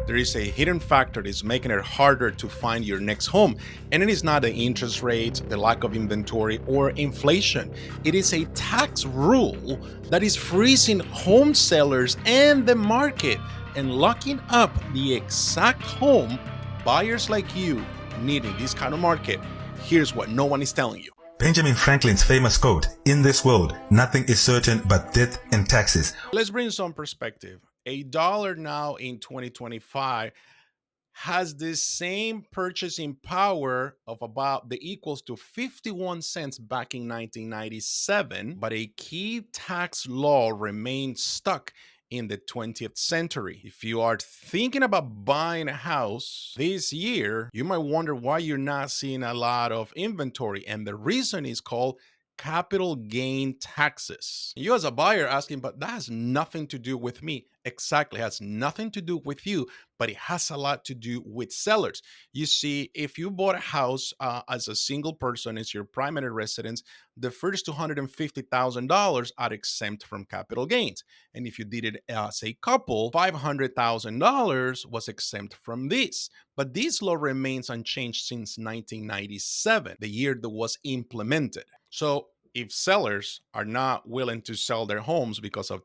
there is a hidden factor that is making it harder to find your next home. And it is not the interest rates, the lack of inventory, or inflation. It is a tax rule that is freezing home sellers and the market and locking up the exact home buyers like you need in this kind of market. Here's what no one is telling you. Benjamin Franklin's famous quote, "In this world, nothing is certain but death and taxes." Let's bring some perspective. A dollar now in 2025 has the same purchasing power of about the equals to 51 cents back in 1997, but a key tax law remains stuck in the 20th century. If you are thinking about buying a house this year, you might wonder why you're not seeing a lot of inventory. And the reason is called capital gain taxes. You as a buyer asking, but that has nothing to do with me. Exactly, it has nothing to do with you, but it has a lot to do with sellers. You see, if you bought a house as a single person, as your primary residence, the first $250,000 are exempt from capital gains. And if you did it as a couple, $500,000 was exempt from this. But this law remains unchanged since 1997, the year that was implemented. So if sellers are not willing to sell their homes because of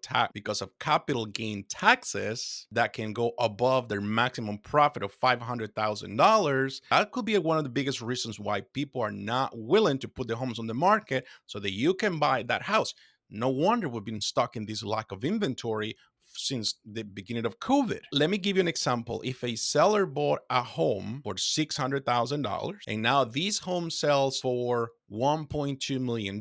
capital gain taxes that can go above their maximum profit of $500,000, that could be one of the biggest reasons why people are not willing to put their homes on the market so that you can buy that house. No wonder we've been stuck in this lack of inventory since the beginning of COVID. Let me give you an example. If a seller bought a home for $600,000 and now this home sells for $1.2 million,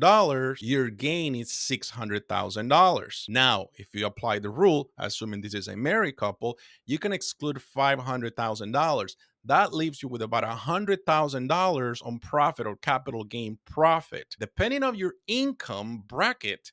your gain is $600,000. Now, if you apply the rule, assuming this is a married couple, you can exclude $500,000. That leaves you with about $100,000 on profit or capital gain profit. Depending on your income bracket,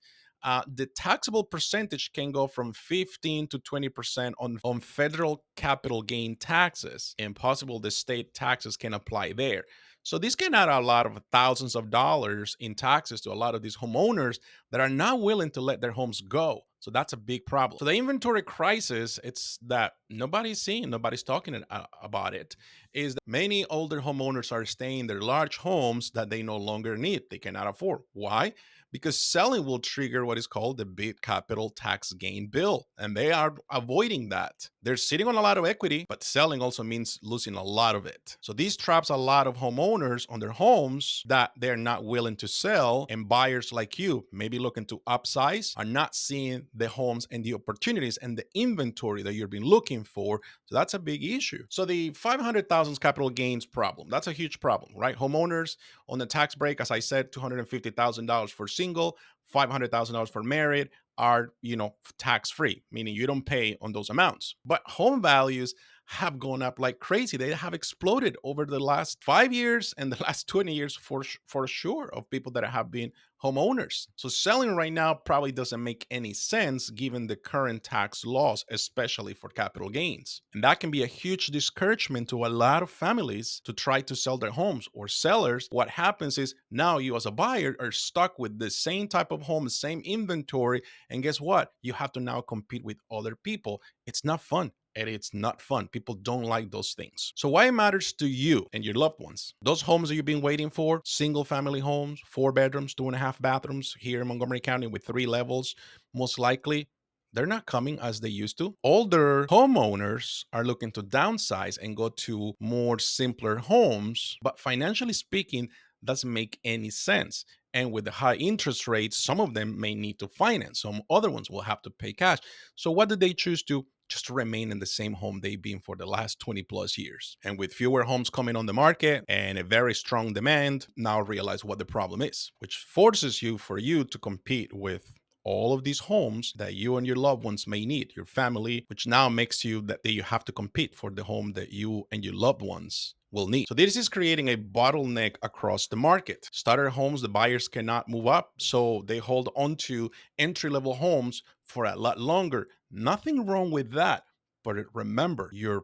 the taxable percentage can go from 15 to 20% on federal capital gain taxes, and possible the state taxes can apply there. So this can add a lot of thousands of dollars in taxes to a lot of these homeowners that are not willing to let their homes go. So that's a big problem. So the inventory crisis, it's that nobody's seeing, nobody's talking about it, is that many older homeowners are staying in their large homes that they no longer need, they cannot afford. Why? Because selling will trigger what is called the big capital tax gain bill. And they are avoiding that. They're sitting on a lot of equity, but selling also means losing a lot of it. So this traps a lot of homeowners on their homes that they're not willing to sell. And buyers like you, maybe looking to upsize, are not seeing the homes and the opportunities and the inventory that you've been looking for. So that's a big issue. So the 500,000 capital gains problem, that's a huge problem, right? Homeowners on the tax break, as I said, $250,000 for single, $500,000 for married are, tax free, meaning you don't pay on those amounts. But home values have gone up like crazy. They have exploded over the last 5 years and the last 20 years for sure, of people that have been homeowners. So selling right now probably doesn't make any sense given the current tax laws, especially for capital gains. And that can be a huge discouragement to a lot of families to try to sell their homes. Or sellers, what happens is now you as a buyer are stuck with the same type of home, same inventory, and guess what? You have to now compete with other people. It's not fun. And it's not fun. People don't like those things. So why it matters to you and your loved ones? Those homes that you've been waiting for, single family homes, 4 bedrooms, 2.5 bathrooms here in Montgomery County with 3 levels, most likely, they're not coming as they used to. Older homeowners are looking to downsize and go to more simpler homes, but financially speaking, doesn't make any sense. And with the high interest rates, some of them may need to finance. Some other ones will have to pay cash. So what do they choose to? Just to remain in the same home they've been for the last 20 plus years. And with fewer homes coming on the market and a very strong demand, now realize what the problem is, which forces you to compete with all of these homes that you and your loved ones may need, your family, which now makes you that you have to compete for the home that you and your loved ones will need. So this is creating a bottleneck across the market. Starter homes, the buyers cannot move up, so they hold on to entry-level homes for a lot longer. Nothing wrong with that. But remember, your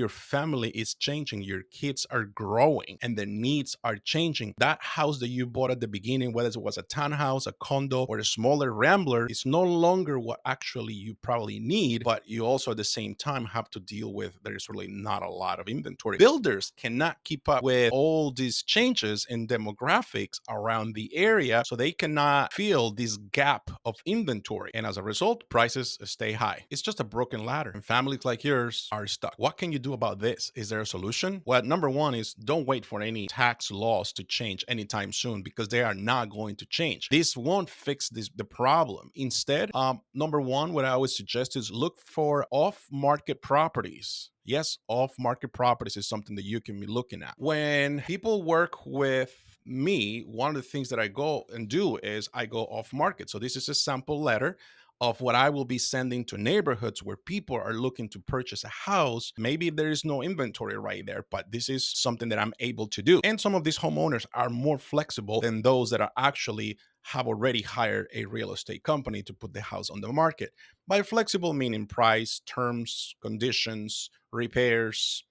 family is changing, your kids are growing, and the needs are changing. That house that you bought at the beginning, whether it was a townhouse, a condo, or a smaller rambler, is no longer what actually you probably need. But you also at the same time have to deal with there's really not a lot of inventory. Builders cannot keep up with all these changes in demographics around the area, so they cannot fill this gap of inventory. And as a result, prices stay high. It's just a broken ladder, and families like yours are stuck. What can you do about this? Is there a solution? Well, number one is don't wait for any tax laws to change anytime soon, because they are not going to change. This won't fix the problem. Instead, number one, what I always suggest is look for off-market properties. Yes, off market properties is something that you can be looking at. When people work with me, one of the things that I go and do is I go off market. So this is a sample letter of what I will be sending to neighborhoods where people are looking to purchase a house. Maybe there is no inventory right there, but this is something that I'm able to do. And some of these homeowners are more flexible than those that are actually have already hired a real estate company to put the house on the market. By flexible, meaning price, terms, conditions, repairs,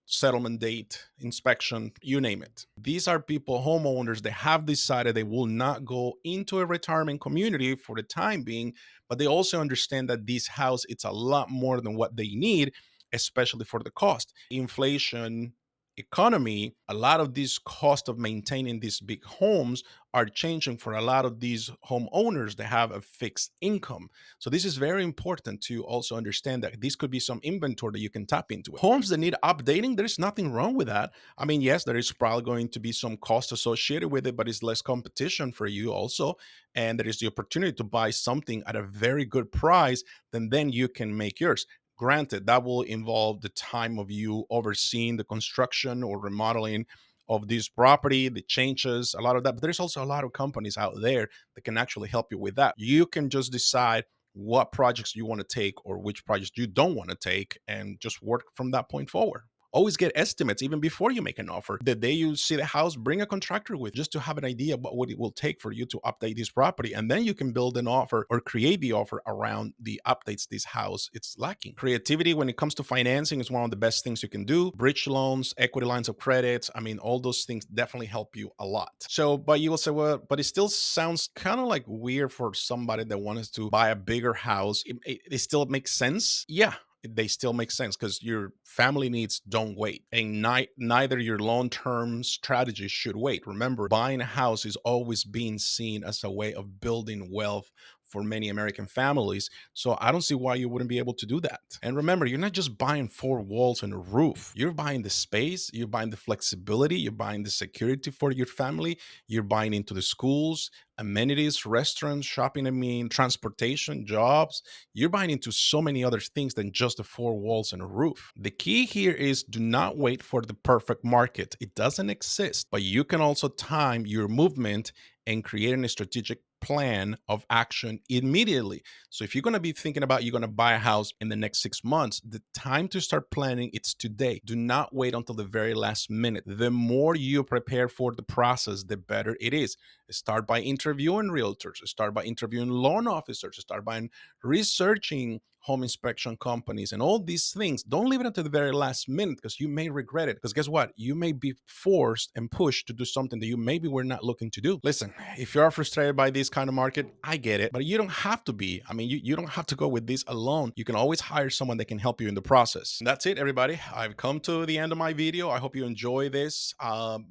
settlement date, inspection, you name it. These are people, homeowners, that have decided they will not go into a retirement community for the time being, but they also understand that this house, it's a lot more than what they need, especially for the cost. Inflation, economy, a lot of these costs of maintaining these big homes are changing for a lot of these homeowners that have a fixed income. So this is very important to also understand that this could be some inventory that you can tap into. Homes that need updating, there's nothing wrong with that. I mean, yes, there is probably going to be some cost associated with it, but it's less competition for you also. And there is the opportunity to buy something at a very good price, then you can make yours. Granted, that will involve the time of you overseeing the construction or remodeling of this property, the changes, a lot of that. But there's also a lot of companies out there that can actually help you with that. You can just decide what projects you want to take or which projects you don't want to take and just work from that point forward. Always get estimates even before you make an offer. The day you see the house, bring a contractor with just to have an idea about what it will take for you to update this property. And then you can build an offer or create the offer around the updates this house it's lacking. Creativity when it comes to financing is one of the best things you can do. Bridge loans, equity lines of credit. I mean, all those things definitely help you a lot. So, but you will say, well, but it still sounds kind of like weird for somebody that wants to buy a bigger house. It still makes sense. Yeah, they still make sense because your family needs don't wait, and neither your long-term strategy should wait. Remember, buying a house is always being seen as a way of building wealth for many American families. So I don't see why you wouldn't be able to do that. And remember, you're not just buying four walls and a roof. You're buying the space, you're buying the flexibility, you're buying the security for your family, you're buying into the schools, amenities, restaurants, shopping, I mean, transportation, jobs. You're buying into so many other things than just the four walls and a roof. The key here is do not wait for the perfect market. It doesn't exist, but you can also time your movement and creating a strategic plan of action immediately. So if you're going to be thinking about you're going to buy a house in the next 6 months, the time to start planning it's today. Do not wait until the very last minute. The more you prepare for the process, the better it is. Start by interviewing realtors, start by interviewing loan officers, start by researching home inspection companies and all these things. Don't leave it until the very last minute because you may regret it. Because guess what? You may be forced and pushed to do something that you maybe were not looking to do. Listen, if you are frustrated by this kind of market, I get it, but you don't have to be. I mean, you don't have to go with this alone. You can always hire someone that can help you in the process. And that's it, everybody. I've come to the end of my video. I hope you enjoy this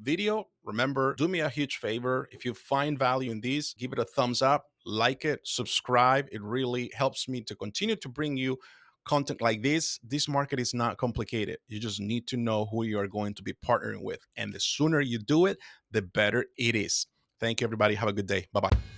video. Remember, do me a huge favor. If you find value in this, give it a thumbs up, like it, subscribe. It really helps me to continue to bring you content like this. This market is not complicated. You just need to know who you are going to be partnering with. And the sooner you do it, the better it is. Thank you, everybody. Have a good day. Bye bye.